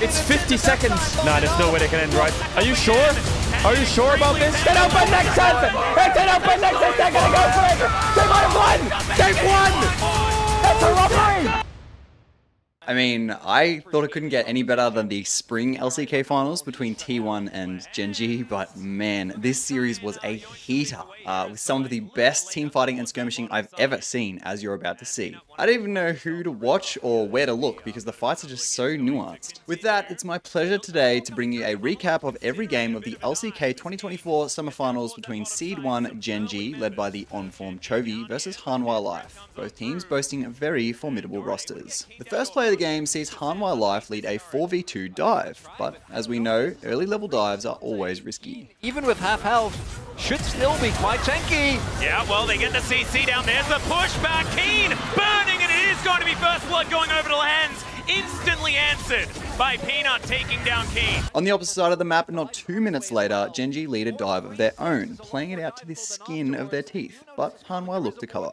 It's 50 seconds. Nah, there's no way they can end right. Are you sure? Are you sure about this? It's an open nexus! It's an open nexus! They're gonna go for it! They might have won! They've won! That's a robbery! I mean, I thought it couldn't get any better than the spring LCK finals between T1 and Gen.G, but man, this series was a heater, with some of the best team fighting and skirmishing I've ever seen, as you're about to see. I don't even know who to watch or where to look because the fights are just so nuanced. With that, it's my pleasure today to bring you a recap of every game of the LCK 2024 Summer Finals between Seed 1 Gen.G, led by the on-form Chovy, versus Hanwha Life, both teams boasting very formidable rosters. The first play of the game sees Hanwha Life lead a 4v2 dive, but as we know, early level dives are always risky. Even with half health, should still be quite tanky. Yeah, well, they get the CC down. There's the pushback. Kiin burning, and it is going to be first blood going over to Lehends. Instantly answered by Peanut taking down Kiin. On the opposite side of the map, not 2 minutes later, Gen.G lead a dive of their own, playing it out to the skin of their teeth, but Hanwha look to cover.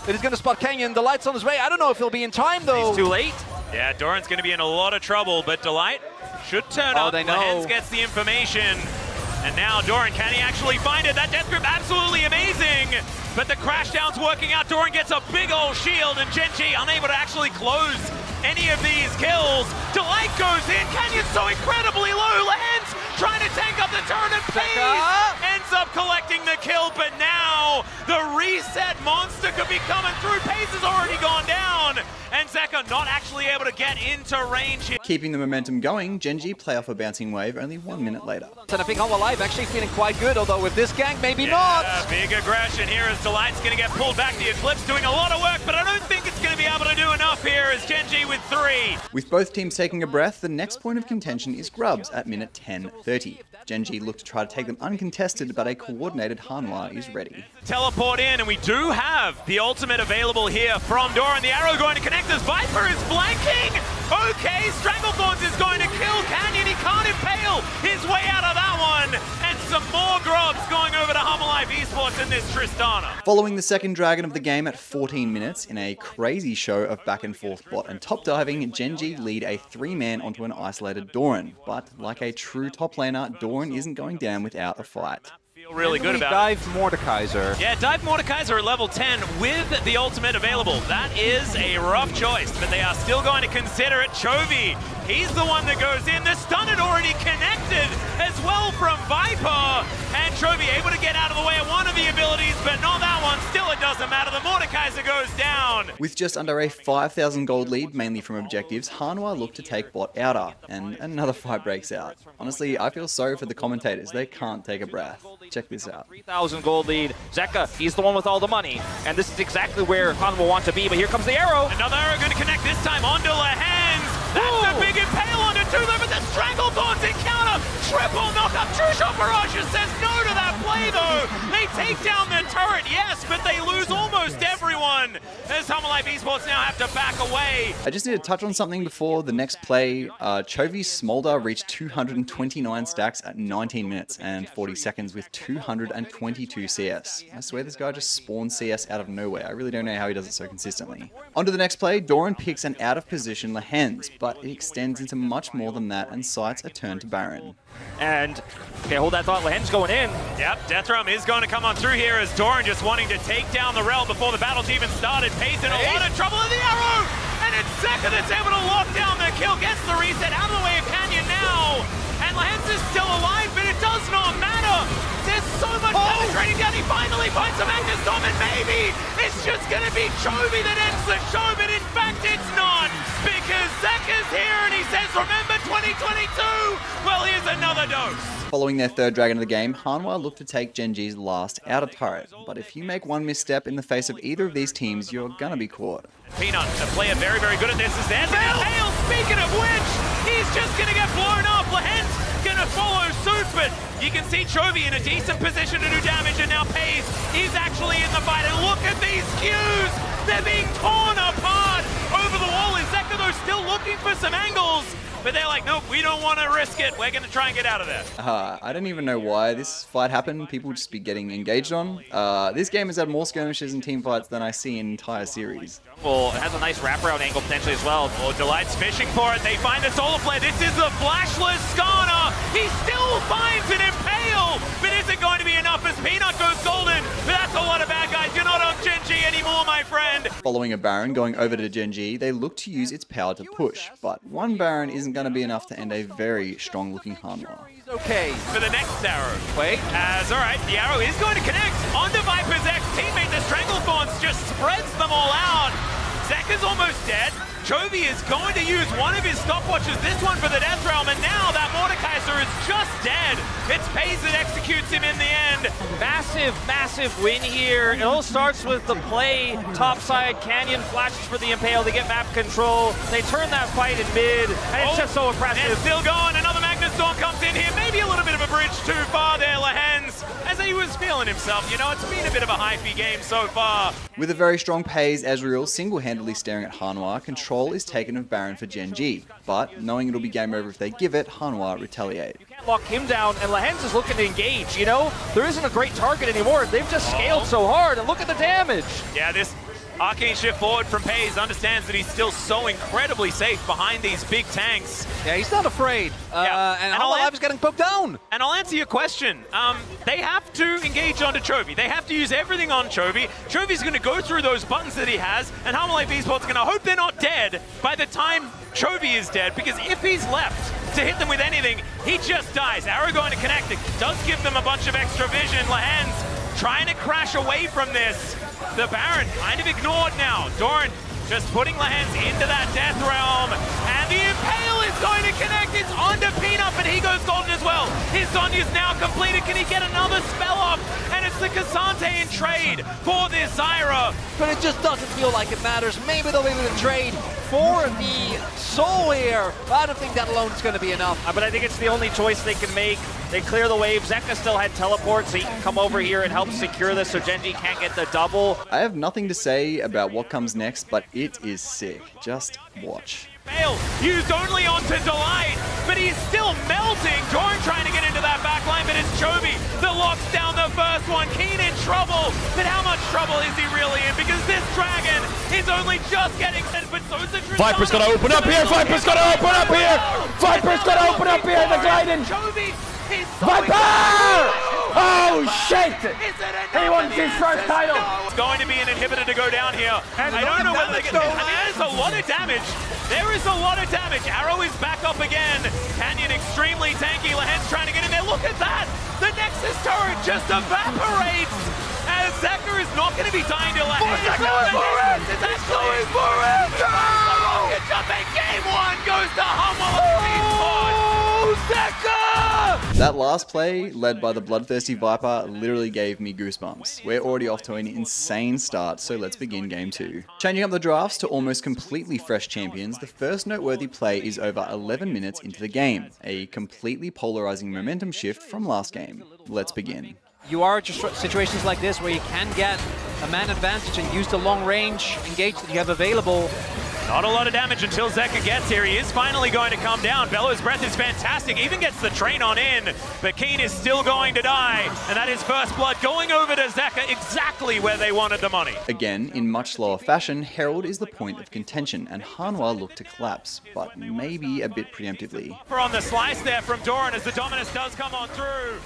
He's going to spot Canyon. Delight's on his way. I don't know if he'll be in time though. He's too late. Yeah, Doran's going to be in a lot of trouble, but Delight should turn up. They know. Lehends gets the information. And now Doran, can he actually find it? That death grip, absolutely amazing. But the crash down's working out. Doran gets a big old shield, and Gen.G unable to actually close any of these kills. Delight goes in. Canyon's so incredibly low. Lehends trying to tank up the turn, and Peyz ends up collecting the kill. But now the reset monster could be coming through. Peyz has already gone down, and Zeka not actually able to get into range here. Keeping the momentum going, Gen.G play off a bouncing wave only 1 minute later. And I think Hanwha Life actually feeling quite good, although with this gank, maybe not. Big aggression here as Delight's going to get pulled back. The Eclipse doing a lot of work, but I don't think it's going to be able to do enough here as Gen.G with 3. With both teams taking a breath, the next point of contention is Grubs at minute 10:30. Gen.G look to try to take them uncontested, but a coordinated Hanwha is ready. Teleport in, and we do have the ultimate available here from Doran. The arrow going to connect as Viper is flanking. Okay, Stranglethorns is going to kill Canyon. He can't impale his way out of that one. And some more Grubs going over to Hanwha Life Esports in this Tristana. Following the second dragon of the game at 14 minutes, in a crazy show of back and forth bot and top diving, Gen.G lead a 3-man onto an isolated Doran. But like a true top laner, Doran isn't going down without a fight. Feel really good about dive Mordekaiser. Yeah, dive Mordekaiser at level 10 with the ultimate available. That is a rough choice, but they are still going to consider it. Chovy, he's the one that goes in. The stun had already connected as well from Viper. And Chovy able to get out of the way of one of the abilities, but not that one. Still, it doesn't matter. The Mordekaiser goes down. With just under a 5,000 gold lead, mainly from objectives, Hanwha look to take bot outer, and another fight breaks out. Honestly, I feel sorry for the commentators. They can't take a breath. Check this out. 3,000 gold lead. Zeka, he's the one with all the money. And this is exactly where Hanwha want to be, but here comes the arrow. Another arrow going to connect this time onto Lehends. That's a big impale onto Udyr, but the Stranglethorns encounter. Triple knockup. True Shot Barrage says no to that play, though. They take down the turret, yes, but they lose almost everyone. As Hanwha Life Esports now have to back away. I just need to touch on something before the next play. Chovy's Smolder reached 229 stacks at 19 minutes and 40 seconds with 222 CS. I swear this guy just spawned CS out of nowhere. I really don't know how he does it so consistently. On to the next play, Doran picks an out of position Lehends, but it extends into much more than that and sights a turn to Baron. And, okay, hold that thought, Lehends going in. Yep, Deathrum is going to come on through here as Doran just wanting to take down the Rell before the battle's even started. Peyz in a lot of trouble in the arrow, and it's Zeka that's able to lock down the kill, gets the reset out of the way of Canyon now, and Lehends is still alive, but it does not matter. There's so much damage raining down. He finally finds a Magnus Storm, and maybe it's just going to be Chovy that ends the show, but in fact it's not, because Zeka's here and he says, remember 2022? Well, here's another dose. Following their third dragon of the game, Hanwha look to take Gen.G's last outer turret, but if you make one misstep in the face of either of these teams, you're gonna be caught. Peanut, a player very, very good at this, is there. Fail! Speaking of which, he's just gonna get blown up. Lehends gonna follow suit, but you can see Chovy in a decent position to do damage, and now Peyz is actually in the fight. And look at these queues! They're being torn apart over the wall. Is Zeka though still looking for some angles? but they're like, nope, we don't want to risk it. We're going to try and get out of there. I don't even know why this fight happened. People just be getting engaged on. This game has had more skirmishes and team fights than I see in entire series. Well, it has a nice wraparound angle potentially as well. Oh, Delight's fishing for it. They find the solar flare. This is the flashless Skarner. He still finds an impale, but is it going to be enough as Peanut goes golden? But that's a lot of bad guys. You're not on Gen.G anymore, my friend. Following a Baron going over to Gen.G, they look to use its power to push, but one Baron isn't going to be enough to end a very strong-looking Hanwha. Okay, for the next arrow. Wait, alright, the arrow is going to connect onto Viper's ex-teammate. The Stranglethorns just spreads them all out. Zeka's almost dead. Chovy is going to use one of his stopwatches, this one for the Death Realm, and now that Mordekaiser is just dead. It's Peyz that executes him in the end. Massive, massive win here. It all starts with the play. Topside, Canyon flashes for the Impale. They get map control. They turn that fight in mid, and it's just so impressive. And still going. Another Magnus Storm comes in here. Maybe a little bit of a bridge too far there, Lehends, as he was feeling himself. You know, it's been a bit of a hypey game so far. With a very strong Peyz, Ezreal single-handedly staring at Hanwha, control is taken of Baron for Gen.G, but knowing it'll be game over if they give it, Hanwha retaliate. You can't lock him down, and Lehends is looking to engage, you know? There isn't a great target anymore. They've just scaled so hard, and look at the damage. Yeah, this arcane shift forward from Peyz understands that he's still so incredibly safe behind these big tanks. Yeah, he's not afraid. And Hanwha is getting poked down. And I'll answer your question. They have to engage onto Chovy. They have to use everything on Chovy. Chovy's going to go through those buttons that he has, and Hanwha Esports going to hope they're not dead by the time Chovy is dead, because if he's left to hit them with anything, he just dies. Arrow going to connect. It does give them a bunch of extra vision. Lehends trying to crash away from this. The Baron kind of ignored now. Doran just putting Lehends into that Death Realm. And the Impale is going to connect. It's onto Peanut, but he goes golden as well. His Sonya's now completed. Can he get another spell off? And it's the Cassante in trade for this Zyra. But it just doesn't feel like it matters. Maybe they'll be able to trade for the soul here. I don't think that alone is going to be enough. But I think it's the only choice they can make. They clear the wave. Zeka still had teleport, so he can come over here and help secure this so Gen.G can't get the double. I have nothing to say about what comes next, but it is sick. Just watch. Fail, used only onto Delight, but he's still melting. Doran trying to get into that backline, but it's Chovy that locks down the first one. Kiin in trouble, but how much trouble is he really in? Because this dragon is only just getting sent, but so is the Tristana. Viper's gonna open up here, Viper's gonna open up here! Viper's gonna open up here, the gliding! Chovy is so Viper! Oh shit! He wants his first title! It's going to be an inhibitor to go down here. I don't know whether they can. I mean, there's a lot of damage. There is a lot of damage. Arrow is back up again. Canyon extremely tanky. Lehends trying to get in there. Look at that! The Nexus turret just evaporates. As Zeka is not going to be dying to Lehends. It's going for it! The rocket jump and game one goes to Hanwha. Zeka! That last play, led by the bloodthirsty Viper, literally gave me goosebumps. We're already off to an insane start, so let's begin game 2. Changing up the drafts to almost completely fresh champions, the first noteworthy play is over 11 minutes into the game, a completely polarizing momentum shift from last game. Let's begin. You are just situations like this where you can get a man advantage and use the long range engage that you have available. Not a lot of damage until Zeka gets here. He is finally going to come down. Bellow's breath is fantastic. Even gets the train on in. But Kiin is still going to die. And that is first blood going over to Zeka exactly where they wanted the money. Again, in much slower fashion, Herald is the point of contention, and Hanwha look to collapse, but maybe a bit preemptively. On the slice there from Doran as the Dominus does come on through.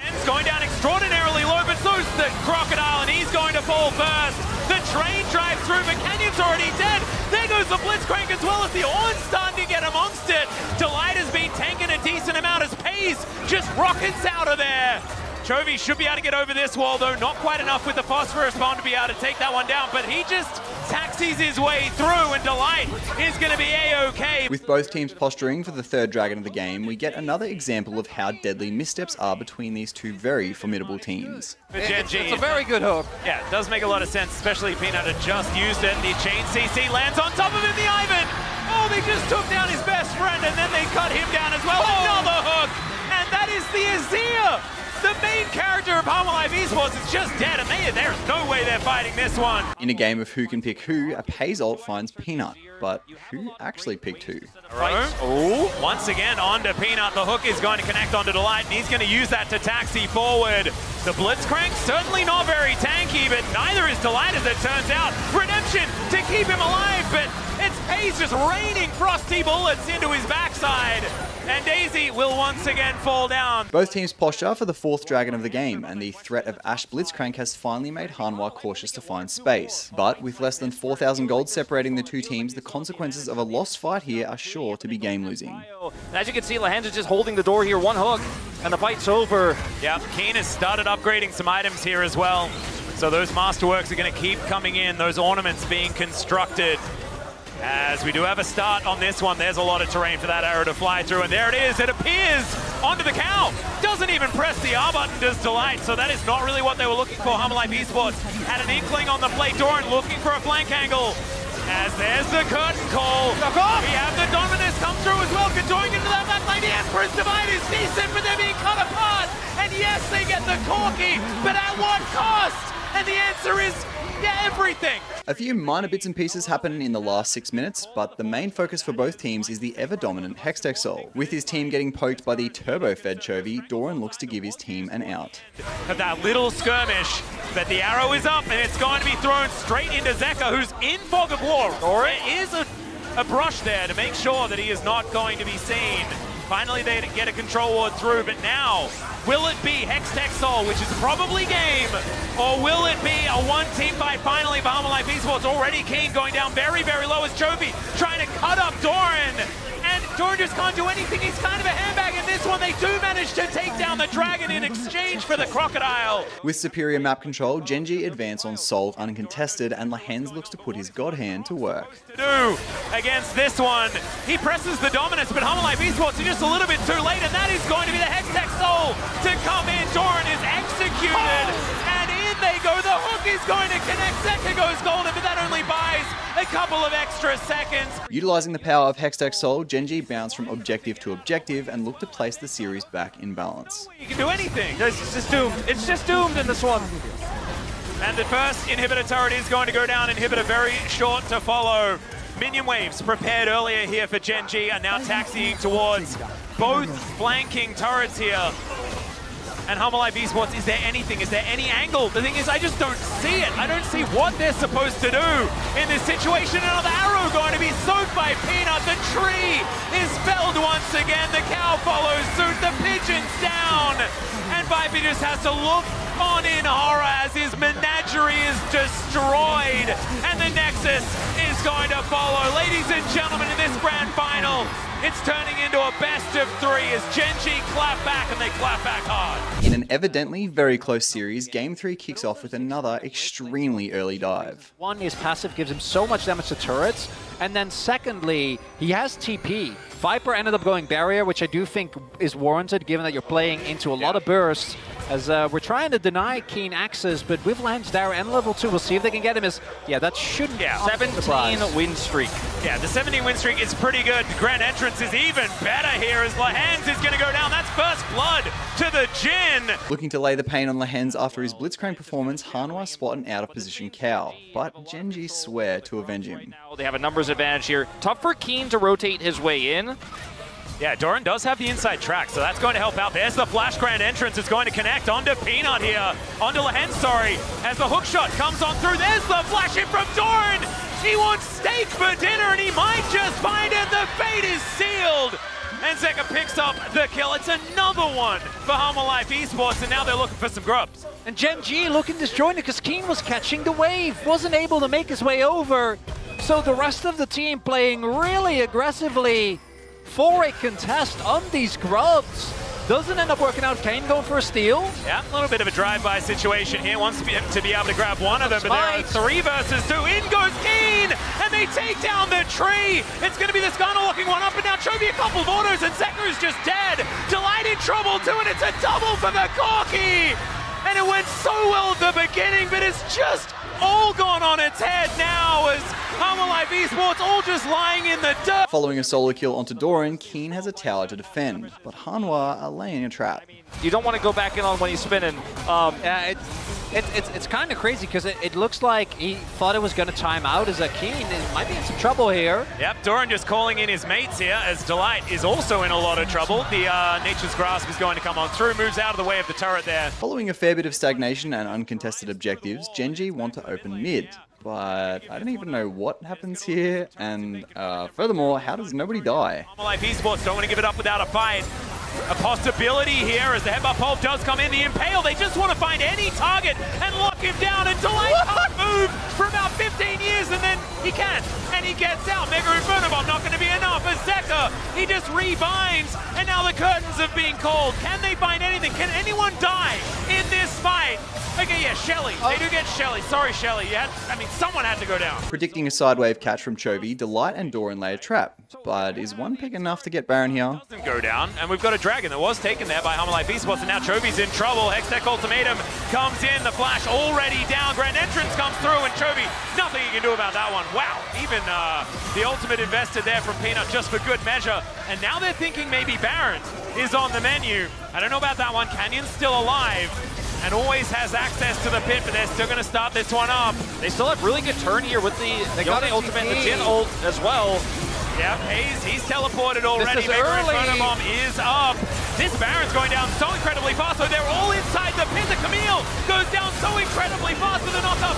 Lehends going down extraordinarily low, but so's the Crocodile, and he's going to fall first. The train drives through, but Canyon's already dead. There goes the Blitzcrank as well as the Ornn starting to get amongst it. Delight has been tanking a decent amount as Peyz just rockets out of there. Chovy should be able to get over this wall, though not quite enough with the Phosphorus Bomb to be able to take that one down, but he just taxis his way through, and Delight is going to be A-OK. With both teams posturing for the third dragon of the game, we get another example of how deadly missteps are between these two very formidable teams. Gen.G. It's a very good hook. Yeah, it does make a lot of sense, especially Peanut had just used it. The chain CC lands on top of him, the Ivern. Oh, they just took down his best friend, and then they cut him down as well. Another hook, and that is the Azir. The main character of HLE Esports is just dead, and there's no way they're fighting this one. In a game of who can pick who, a Peyz ult finds Peanut. but who actually picked who? Oh, once again onto Peanut. The hook is going to connect onto Delight, and he's going to use that to taxi forward. The Blitzcrank, certainly not very tanky, but neither is Delight as it turns out. Redemption to keep him alive, but it's Peyz just raining frosty bullets into his backside. And Daisy will once again fall down. Both teams posture for the 4th dragon of the game, and the threat of Ashe Blitzcrank has finally made Hanwha cautious to find space. But with less than 4,000 gold separating the two teams, the consequences of a lost fight here are sure to be game losing. And as you can see, Lehends is just holding the door here, one hook, and the fight's over. Yeah, Kiin has started upgrading some items here as well. So those masterworks are going to keep coming in, those ornaments being constructed. As we do have a start on this one, there's a lot of terrain for that arrow to fly through, and there it is, it appears onto the cow. Doesn't even press the R button, does Delight, so that is not really what they were looking for. HLE Esports had an inkling on the plate. Doran looking for a flank angle. As there's the curtain call. We have the Dominus come through as well, going into that backline. The Emperor's Divide is decent, but they're being cut apart. And yes, they get the Corki, but at what cost? And the answer is, yeah, everything. A few minor bits and pieces happen in the last 6 minutes, but the main focus for both teams is the ever-dominant Hextech Soul. With his team getting poked by the turbo-fed Chovy, Doran looks to give his team an out. That little skirmish, but the arrow is up, and it's going to be thrown straight into Zeka, who's in Fog of War. There is a brush there to make sure that he is not going to be seen. Finally, they get a control ward through, but now, will it be Hextech Soul, which is probably game, or will it be a one-team fight finally for HLE Esports? Already Kiin going down very, very low as Chovy trying to cut up Doran. And Doran just can't do anything. He's kind of a handbag in this one. They do manage to take down the dragon in exchange for the crocodile. With superior map control, Gen.G advance on Soul uncontested, and Lehends looks to put his god hand to work. Against this one, he presses the dominance, but HLE Esports are just a little bit too late, and that is going to be the Hextech Soul to come in. Doran is executed, and in they go. The hook is going to connect. Zeka goes golden, but that only buys a couple of extra seconds. Utilizing the power of Hextech Soul, Gen.G bounced from objective to objective and looked to place the series back in balance. You can do anything. It's just doomed. It's just doomed in this one. And the first inhibitor turret is going to go down. Inhibitor very short to follow. Minion waves prepared earlier here for Gen.G are now taxiing towards both flanking turrets here. And HLE Esports, is there anything? Is there any angle? The thing is, I just don't see it. I don't see what they're supposed to do in this situation. Another arrow going to be soaked by Peanut. The tree is felled once again. The cow follows suit. The pigeon's down. And Viper just has to look on in horror as his menagerie is destroyed. And the Nexus is going to follow. Ladies and gentlemen, in this grand final, it's turning into a best of 3 as Gen.G clap back, and they clap back hard. In an evidently very close series, Game 3 kicks off with another extremely early dive. One, his passive gives him so much damage to turrets, and then secondly, he has TP. Viper ended up going barrier, which I do think is warranted given that you're playing into a lot of bursts. As we're trying to deny Kiin access, but with Lehends Dara and level 2, we'll see if they can get him. Yeah, that shouldn't be 17 win streak. Yeah, the 17 win streak is pretty good. The grand entrance is even better here as Lehends is going to go down. That's first blood to the Jin. Looking to lay the pain on Lehends after his Blitzcrank performance, Hanwha spot an out-of-position cow, but Gen.G swear to avenge him. Now they have a numbers advantage here. Tough for Kiin to rotate his way in. Yeah, Doran does have the inside track, so that's going to help out. There's the flash grand entrance. It's going to connect onto Peanut here. Onto Lehends, sorry. As the hook shot comes on through. There's the flash in from Doran. He wants steak for dinner, and he might just find it. The fate is sealed. And Zeka picks up the kill. It's another one for HLE Esports, and now they're looking for some grubs. And Gen.G looking disjointed because Kiin was catching the wave, wasn't able to make his way over. So the rest of the team playing really aggressively for a contest on these grubs. Doesn't end up working out. Kiin going for a steal. Yeah, a little bit of a drive-by situation here. Wants to be able to grab one of them, but there are 3 versus 2. In goes Kiin, and they take down the tree. It's going to be the Skarner locking one up, and now Chovy a couple of autos, and Zeka is just dead. Delight in trouble too, and it's a double for the Corki. And it went so well at the beginning, but it's just all gone on its head now as HLE Esports all just lying in the dirt. Following a solo kill onto Doran, Kiin has a tower to defend, but Hanwha are laying a trap. You don't want to go back in on when he's spinning. It's kind of crazy because it looks like he thought it was going to time out as a Kiin. He might be in some trouble here. Yep, Doran just calling in his mates here as Delight is also in a lot of trouble. The Nature's Grasp is going to come on through, moves out of the way of the turret there. Following a fair bit of stagnation and uncontested objectives, Gen.G want to open mid. But I don't even know what happens here, and furthermore, how does nobody die? Life Esports don't want to give it up without a fight. A possibility here as the headbutt pole does come in. The Impale, they just want to find any target and lock him down, and Delight can't move for about 15 years, and then he can, and he gets out. Mega Inferno Bomb not going to be enough as Zeka, he just rebinds, and now the curtains have been called. Can they find anything? Can anyone die in this fight? Okay, yeah, Shelly. They do get Shelly. Sorry, Shelly. Someone had to go down. Predicting a sidewave catch from Chovy, Delight and Doran lay a trap. But is one pick enough to get Baron here? Doesn't go down, and we've got a Dragon that was taken there by HLE Esports, and now Chovy's in trouble. Hextech Ultimatum comes in, the flash already down. Grand Entrance comes through, and Chovy, nothing you can do about that one. Wow, even the ultimate invested there from Peanut just for good measure. And now they're thinking maybe Baron is on the menu. I don't know about that one. Canyon's still alive and always has access to the pit, but they're still going to start this one up. They still have really good turn here with the Yone ultimate and the Jin ult as well. Yeah, Peyz, he's teleported already. Mega Inferno Bomb is up. This Baron's going down so incredibly fast, so they're all inside the pit. The Camille goes down so incredibly fast with the knock-up.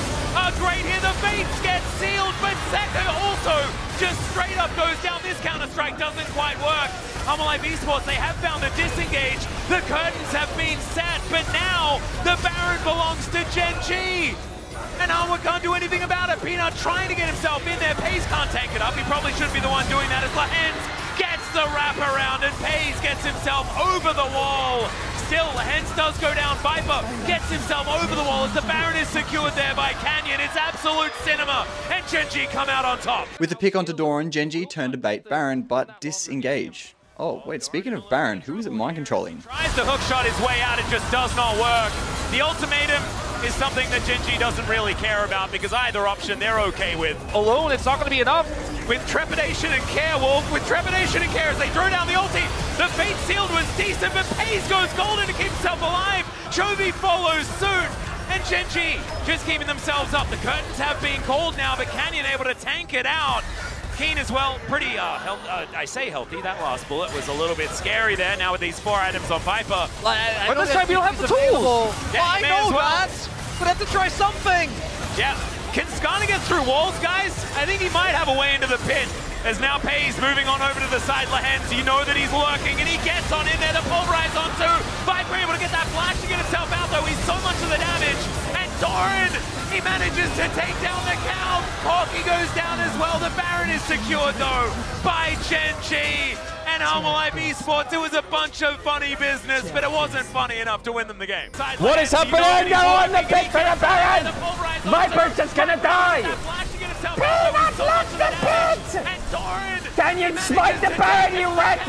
Great here, the baits get sealed, but Zeka also just straight up goes down. This Counter-Strike doesn't quite work. HLE Esports, they have found a disengage. The curtains have been set, but now the Baron belongs to Gen.G. And Armor can't do anything about it. Peanut trying to get himself in there. Peyz can't take it up. He probably shouldn't be the one doing that as Lehends gets the wraparound, and Peyz gets himself over the wall. Still, Lehends does go down. Viper gets himself over the wall as the Baron is secured there by Canyon. It's absolute cinema, and Gen.G come out on top. With the pick onto Doran, Gen.G turned to bait Baron, but disengage. Oh, wait, speaking of Baron, who is it mind controlling? Tries to hookshot his way out, it just does not work. The ultimatum is something that Gen.G doesn't really care about because either option they're okay with. Alone, it's not going to be enough. With trepidation and care, Wolf, with trepidation and care as they throw down the ulti. The fate sealed was decent, but Peyz goes golden to keep himself alive. Chovy follows suit, and Gen.G just keeping themselves up. The curtains have been called now, but Canyon able to tank it out. Kiin as well, pretty I say healthy. That last bullet was a little bit scary there. Now with these 4 items on Viper. But this time you don't have the tools. Yeah, I know that, but I have to try something. Yeah, can Skarner get through walls, guys? I think he might have a way into the pit. As now Peyz moving on over to the side. Lehends, you know that he's lurking, and he gets on in there. The pulverize on too. Viper able to get that flash to get himself out, though. He's so much of the damage. And Doran, he manages to take down the cow. Corki goes down as well. The Baron is secured, though, by Gen.G. And HLE Esports, it was a bunch of funny business, but it wasn't funny enough to win them the game. What is happening? No one the pit for the Baron! Viper's just gonna die! Peanut left the pit! Canyon smite the Baron, you rat!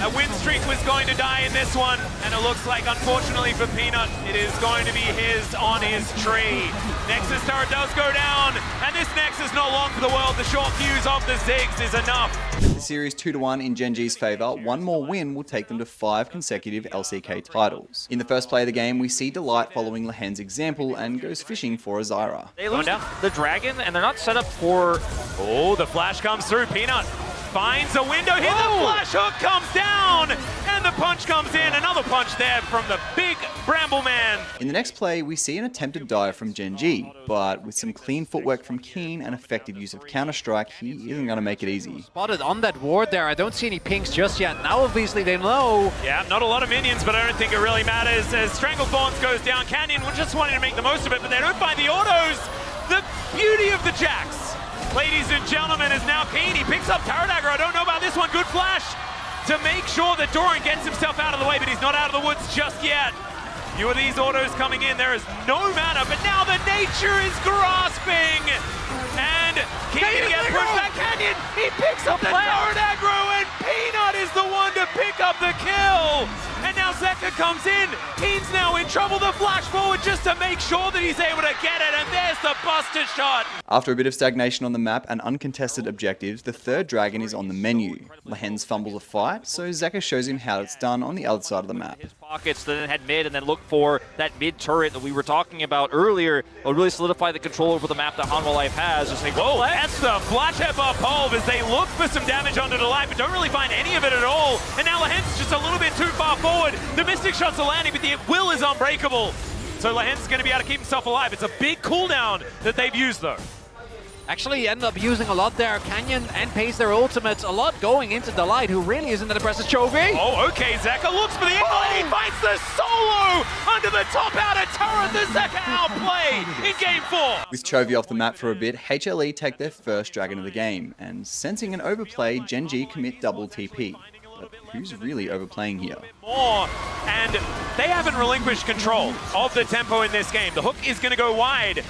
A win streak was going to die in this one, and it looks like, unfortunately for Peanut, it is going to be his on his tree. Nexus turret does go down, and this Nexus not long for the world. The short fuse of the Ziggs is enough. The series 2-1 in Gen.G's favour. One more win will take them to 5 consecutive LCK titles. In the first play of the game, we see Delight following Lehends' example and goes fishing for a Zyra. They lose the Dragon, and they're not set up for... Oh, the flash comes through. Peanut finds a window here. The flash hook comes down, and the punch comes in. Another punch there from the big Bramble Man. In the next play, we see an attempted dive from Gen.G, but with some clean footwork from Kiin and effective use of Counter-Strike, he isn't going to make it easy. Spotted on that ward there. I don't see any pings just yet. Now, obviously, they know. Yeah, not a lot of minions, but I don't think it really matters. As Stranglethorns goes down, Canyon was just wanting to make the most of it, but they don't find the autos. The beauty of the Jacks, ladies and gentlemen, is now Kiin. He picks up Tower Dagger. I don't know about this one. Good flash to make sure that Doran gets himself out of the way, but he's not out of the woods just yet. Few of these autos coming in. There is no mana, but now the nature is grasping. And Kiin gets pushed back. Canyon, he picks up the Tower Aggro, and Peanut is the one to pick up the kill. And now Zeka Zeka comes in. Kiin's now in trouble. The flash forward just to make sure that he's able to get it. And there's the buster shot. After a bit of stagnation on the map and uncontested objectives, the third dragon is on the menu. Lehends fumbles a fight, so Zeka shows him how it's done on the other side of the map. His pockets, then head mid, and then look for that mid turret that we were talking about earlier. It'll really solidify the control over the map that Hanwha Life has. Just like, whoa, that's the flash head up Pulve as they look for some damage onto the life, but don't really find any of it at all. And now Lehends is just a little bit too far forward. The Mystic shots are landing, but the will is unbreakable. So Lehends is going to be able to keep himself alive. It's a big cooldown that they've used, though. Actually ended up using a lot there. Canyon and Peyz their ultimates, a lot going into the light, who really isn't that impressive. Chovy! Oh, okay, Zeka looks for the angle and he finds the solo under the top outer turret. The Zeka outplay in game 4. With Chovy off the map for a bit, HLE take their first dragon of the game, and sensing an overplay, Gen.G commit double TP. But who's really overplaying here? More, and they haven't relinquished control of the tempo in this game. The hook is going to go wide.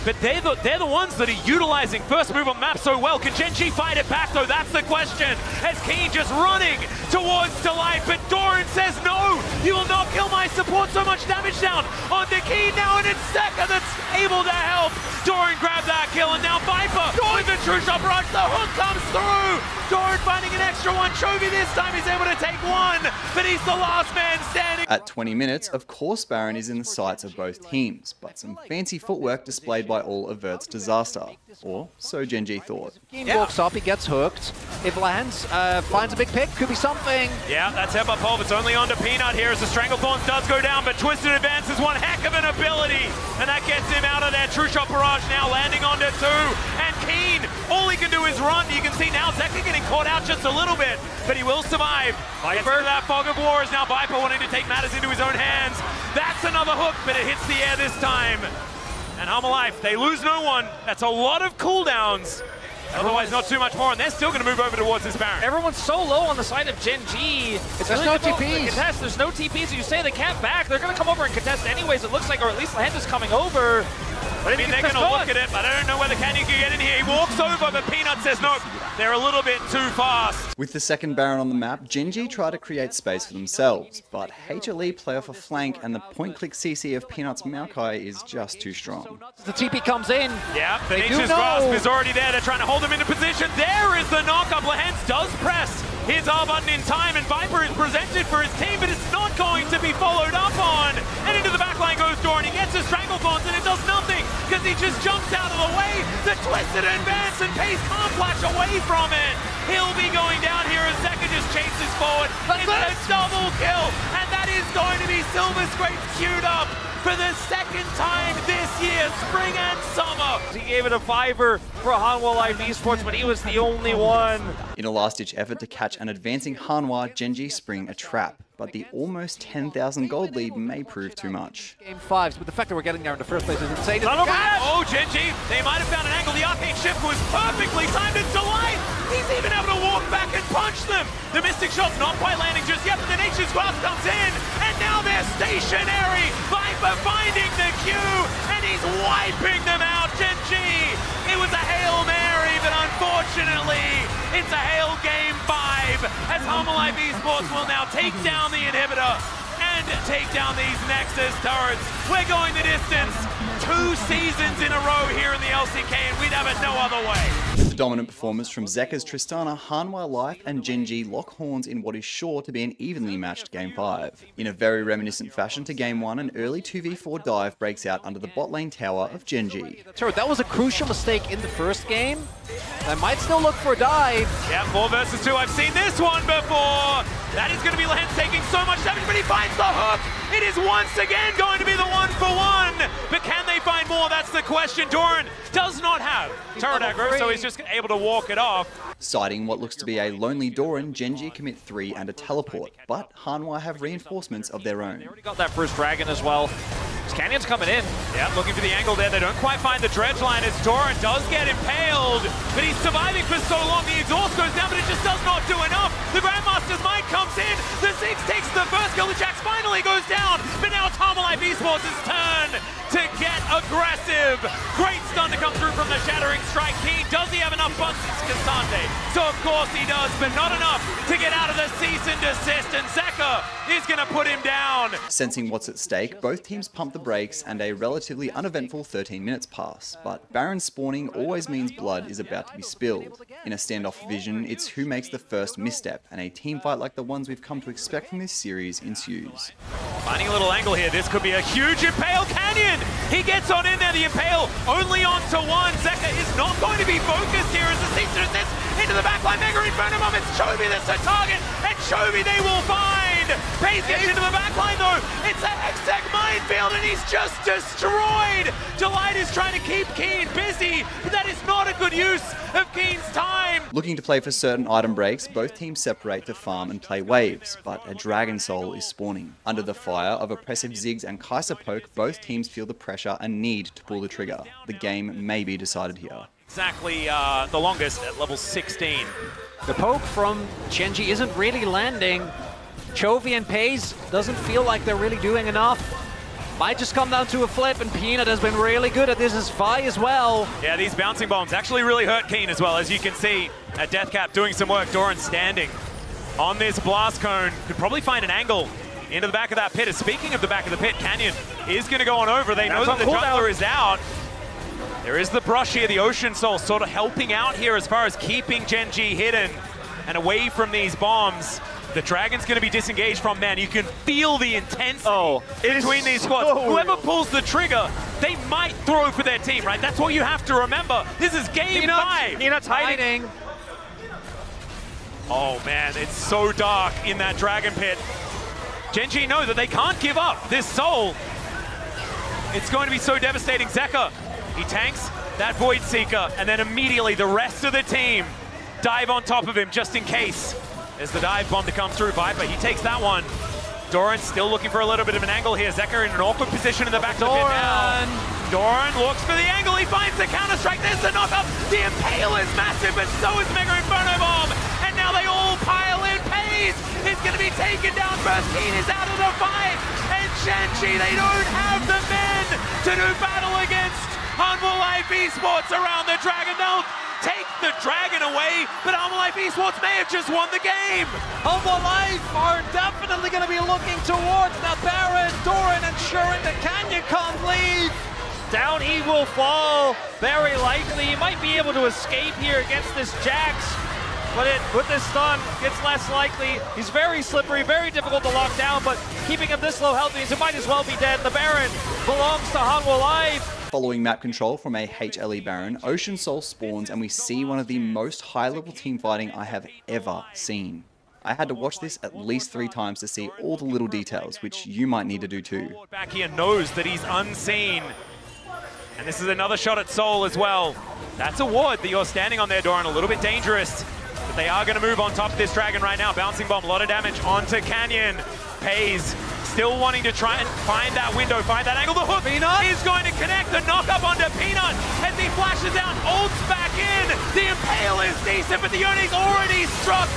But they're the ones that are utilizing first move on map so well. Can Gen.G fight it back though? That's the question. As Kiin just running towards Delight, but Doran says no, you will not kill my support. So much damage down onto Kiin now, and it's Zeka that's able to help. Doran grabbed that kill, and now Viper with the true shot rush. The hook comes through. Doran finding an extra one. Chovy this time is able to take one, but he's the last man standing. At 20 minutes, of course Baron is in the sights of both teams, but some fancy footwork displayed by all averts disaster. Or so Gen.G thought. Kiin walks up, he gets hooked. If Lehends finds a big pick, could be something. Yeah, that's Headbutt Pulve. It's only on to Peanut here as the Stranglethorns does go down, but Twisted Advance is one heck of an ability, and that gets him out of there. True Shot Barrage now landing onto 2, and Kiin, all he can do is run. You can see now Zeka getting caught out just a little bit, but he will survive. Viper, that Fog of War is now Viper wanting to take matters into his own hands. That's another hook, but it hits the air this time. And Hanwha Life, they lose no one. That's a lot of cooldowns. Otherwise, not too much more, and they're still going to move over towards this Baron. Everyone's so low on the side of Gen.G. There's really no TPs. Contest. There's no TPs. You say they can't back. They're going to come over and contest anyways, it looks like, or at least Lehends is coming over. I mean, they're going to look at it, but I don't know whether Canyon can get in here. He walks over, but Peanut says no. They're a little bit too fast. With the second Baron on the map, Gen.G try to create space for themselves, but HLE play off a flank, and the point-click CC of Peanut's Maokai is just too strong. The TP comes in. Yeah, the Nature's Grasp is already there. They're trying to hold him into position. There is the knock-up. Lehends does press his R button in time, and Viper is presented for his team, but it's not going to be followed up on. And into the backline goes Doran. He gets his Stranglethorns, and it does nothing, because he just jumps out of the way. The Twisted Advance, and Peyz can't flash away from it. He'll be going down here as Zeka just chases forward. It's a double kill, and that is going to be Silver Scrape queued up for the second time this year, spring and summer. He gave it a 5er for Hanwha Life Esports, but he was the only one. In a last-ditch effort to catch an advancing Hanwha, Gen.G spring a trap, but the almost 10,000 gold lead may prove too much. Game 5s, but the fact that we're getting there in the first place is insane. Oh, Gen.G, they might have found an angle. The arcane shift was perfectly timed. It's Delight. He's even able to walk back and punch them. The Mystic shot's not quite landing just yet, but the Nature's Grasp comes in, and now they're stationary. Viper finding the Q, and he's wiping them out. Gen.G, it was a Hail Mary, but unfortunately, it's a Hail Game 5, as Hanwha Life Esports will now take down the inhibitor and take down these Nexus turrets. We're going the distance. 2 seasons in a row here in the LCK, and we'd have it no other way. With the dominant performance from Zeka's Tristana, Hanwha Life and Gen.G lock horns in what is sure to be an evenly matched Game 5. In a very reminiscent fashion to Game 1, an early 2v4 dive breaks out under the bot lane tower of Gen.G. That was a crucial mistake in the first game. They might still look for a dive. Yeah, 4 versus 2. I've seen this one before. That is going to be Lehends taking so much damage, but he finds the hook. It is once again going to be the 1-for-1. But can they find more? That's the question. Doran does not have turret aggro, so he's just able to walk it off. Citing what looks to be a lonely Doran, Gen.G commit 3 and a teleport, but Hanwha have reinforcements of their own. They already got that first dragon as well. Canyon's coming in. Yeah, looking for the angle there. They don't quite find the dredge line as Doran does get impaled, but he's surviving for so long. The exhaust goes down, but it just does not do enough. The Grandmaster's Mind comes in. The Ziggs takes the first kill. The Jax finally goes down, but now it's Hanwha Life Esports' turn to get aggressive. Great stun to come through from the Shattering Strike. Kiin, does he have enough buns? It's Cassandre. So of course he does, but not enough to get out of the cease and desist. And Zeka is going to put him down. Sensing what's at stake, both teams pump the brakes and a relatively uneventful 13 minutes pass, but Baron spawning always means blood is about to be spilled. In a standoff vision, it's who makes the first misstep, and a team fight like the ones we've come to expect from this series ensues. Finding a little angle here, this could be a huge Impale Canyon! He gets on in there, the Impale only onto one. Zeka is not going to be focused here as the Caesar assist into the backline. Mega Inferno Bomb, it's Chovy that's the target, and Chovy they will find! Peyz gets into the backline though, it's a Hextech minefield and he's just destroyed! Delight is trying to keep Kiin busy, but that is not a good use of Kiin's time! Looking to play for certain item breaks, both teams separate to farm and play waves, but a Dragon Soul is spawning. Under the fire of oppressive Ziggs and Kaiser poke, both teams feel the pressure and need to pull the trigger. The game may be decided here. Exactly the longest at level 16. The poke from Gen.G isn't really landing. Chovy and Peyz doesn't feel like they're really doing enough. Might just come down to a flip, and Peanut has been really good at this as Vi as well. Yeah, these bouncing bombs actually really hurt Kiin as well. As you can see, at Deathcap doing some work, Doran standing on this blast cone. Could probably find an angle into the back of that pit. Speaking of the back of the pit, Canyon is going to go on over. They know that the jungler is out. There is the brush here, the Ocean Soul sort of helping out here as far as keeping Gen.G hidden and away from these bombs. The Dragon's going to be disengaged from man. You can feel the intensity between these squads. Whoever pulls the trigger, they might throw for their team, right? That's what you have to remember. This is game 5. Peanut's hiding. Oh man, it's so dark in that Dragon Pit. Gen.G know that they can't give up this soul. It's going to be so devastating. Zeka, he tanks that Void Seeker, and then immediately the rest of the team dive on top of him just in case. There's the dive bomb to come through. Viper, he takes that one. Doran still looking for a little bit of an angle here. Zeka in an awkward position in the back of the pit now. Doran looks for the angle. He finds the counter-strike. There's the knock-up. The Impale is massive, but so is Mega Inferno Bomb. And now they all pile in. Peyz is going to be taken down first. Kiin is out of the fight. And Gen.G, they don't have the men to do battle against Humble Life Esports around the Dragon. They'll take the Dragon away, but Humble Life Esports may have just won the game. Humble Life are definitely going to be looking towards the Baron. Doran ensuring that Canyon can't leave. Down he will fall, very likely. He might be able to escape here against this Jax, but with this stun, gets less likely. He's very slippery, very difficult to lock down, but keeping him this low health means he might as well be dead. The Baron belongs to Humble Life. Following map control from a HLE Baron, Ocean Soul spawns and we see one of the most high-level team fighting I have ever seen. I had to watch this at least 3 times to see all the little details, which you might need to do too. Back here knows that he's unseen. And this is another shot at Soul as well. That's a ward that you're standing on there, Doran, a little bit dangerous. But they are going to move on top of this Dragon right now. Bouncing bomb, a lot of damage onto Canyon. Peyz still wanting to try and find that window, find that angle. The hook is going to connect. The knock-up onto Peanut as he flashes out, ults back in. The Impale is decent, but the Yone's already struck.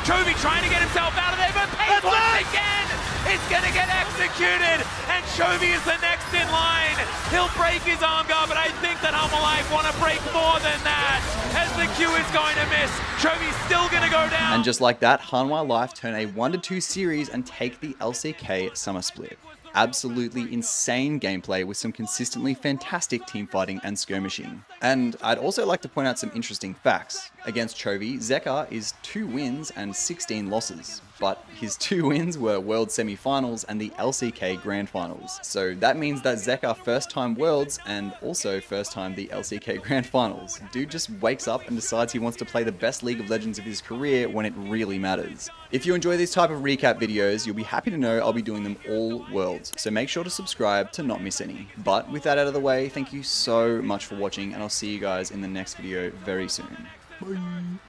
Chovy trying to get himself out of there, but Peyz once again is going to get executed. And Chovy is the next in line. He'll break his arm guard, but I think that Humble Life want to break more than that. As the Q is going to miss, Chovy's still going to go down. And just like that, Hanwha Life turn a 1-2 series and take the LCK Summer Split. Absolutely insane gameplay with some consistently fantastic team fighting and skirmishing. And I'd also like to point out some interesting facts. Against Chovy, Zeka is 2 wins and 16 losses. But his 2 wins were World Semi-Finals and the LCK Grand Finals. So that means that Zeka first time Worlds and also first time the LCK Grand Finals. Dude just wakes up and decides he wants to play the best League of Legends of his career when it really matters. If you enjoy these type of recap videos, you'll be happy to know I'll be doing them all Worlds. So make sure to subscribe to not miss any. But with that out of the way, thank you so much for watching and I'll see you guys in the next video very soon. Bye.